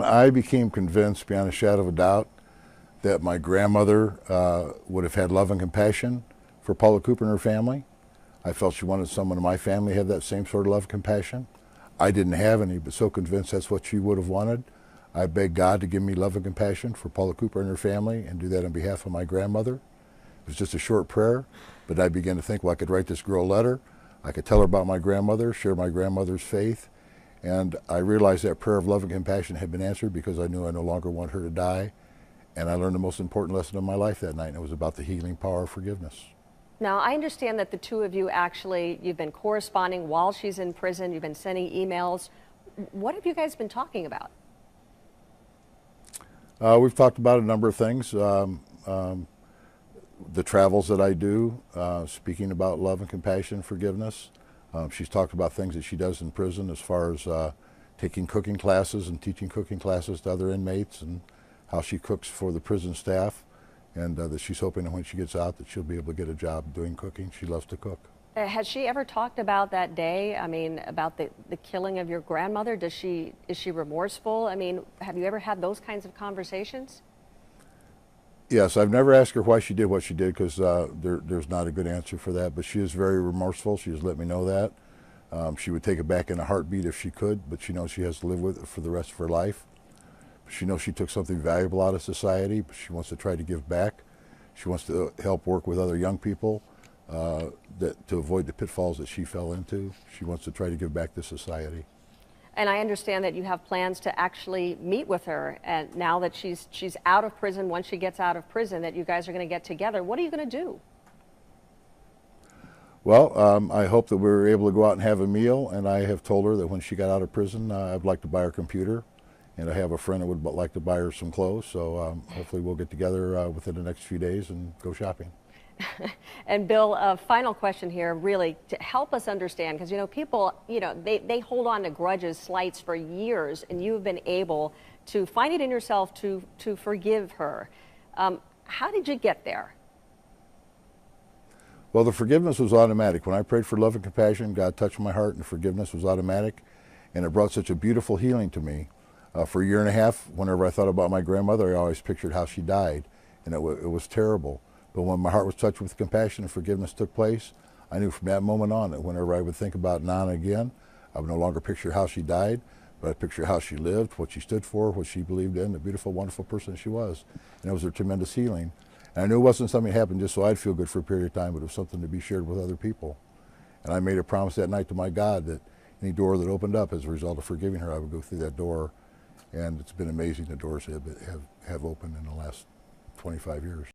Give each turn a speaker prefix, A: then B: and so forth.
A: I became convinced beyond a shadow of a doubt that my grandmother would have had love and compassion for Paula Cooper and her family. I felt she wanted someone in my family to have that same sort of love and compassion. I didn't have any, but so convinced that's what she would have wanted. I begged God to give me love and compassion for Paula Cooper and her family and do that on behalf of my grandmother. It was just a short prayer, but I began to think, well, I could write this girl a letter. I could tell her about my grandmother, share my grandmother's faith, and I realized that prayer of love and compassion had been answered because I knew I no longer wanted her to die. And I learned the most important lesson of my life that night, and it was about the healing power of forgiveness.
B: Now, I understand that the two of you you've been corresponding while she's in prison. You've been sending emails. What have you guys been talking about?
A: We've talked about a number of things. The travels that I do, speaking about love and compassion, forgiveness. She's talked about things that she does in prison as far as taking cooking classes and teaching cooking classes to other inmates, and how she cooks for the prison staff, and that she's hoping that when she gets out that she'll be able to get a job doing cooking. She loves to cook.
B: Has she ever talked about that day? I mean, about the killing of your grandmother? Is she remorseful? I mean, have you ever had those kinds of conversations?
A: Yes, I've never asked her why she did what she did, because there's not a good answer for that, but she is very remorseful. She has let me know that. She would take it back in a heartbeat if she could, but she knows she has to live with it for the rest of her life. She knows she took something valuable out of society, but she wants to try to give back. She wants to help work with other young people to avoid the pitfalls that she fell into. She wants to try to give back to society.
B: And I understand that you have plans to actually meet with her, and now that she's out of prison, once she gets out of prison, that you guys are going to get together. What are you going to do?
A: Well, I hope that we're able to go out and have a meal, and I have told her that when she got out of prison, I'd like to buy her a computer, and I have a friend that would like to buy her some clothes, so hopefully we'll get together within the next few days and go shopping.
B: And Bill, a final question here, really, to help us understand, because, you know, people, you know, they hold on to grudges, slights for years, and you've been able to find it in yourself to forgive her. How did you get there?
A: Well, the forgiveness was automatic. When I prayed for love and compassion, God touched my heart, and forgiveness was automatic, and it brought such a beautiful healing to me. For a year and a half, whenever I thought about my grandmother, I always pictured how she died, and it was terrible. But when my heart was touched with compassion and forgiveness took place, I knew from that moment on that whenever I would think about Nana again, I would no longer picture how she died, but I'd picture how she lived, what she stood for, what she believed in, the beautiful, wonderful person she was. And it was a tremendous healing. And I knew it wasn't something that happened just so I'd feel good for a period of time, but it was something to be shared with other people. And I made a promise that night to my God that any door that opened up as a result of forgiving her, I would go through that door. And it's been amazing, the doors have opened in the last 25 years.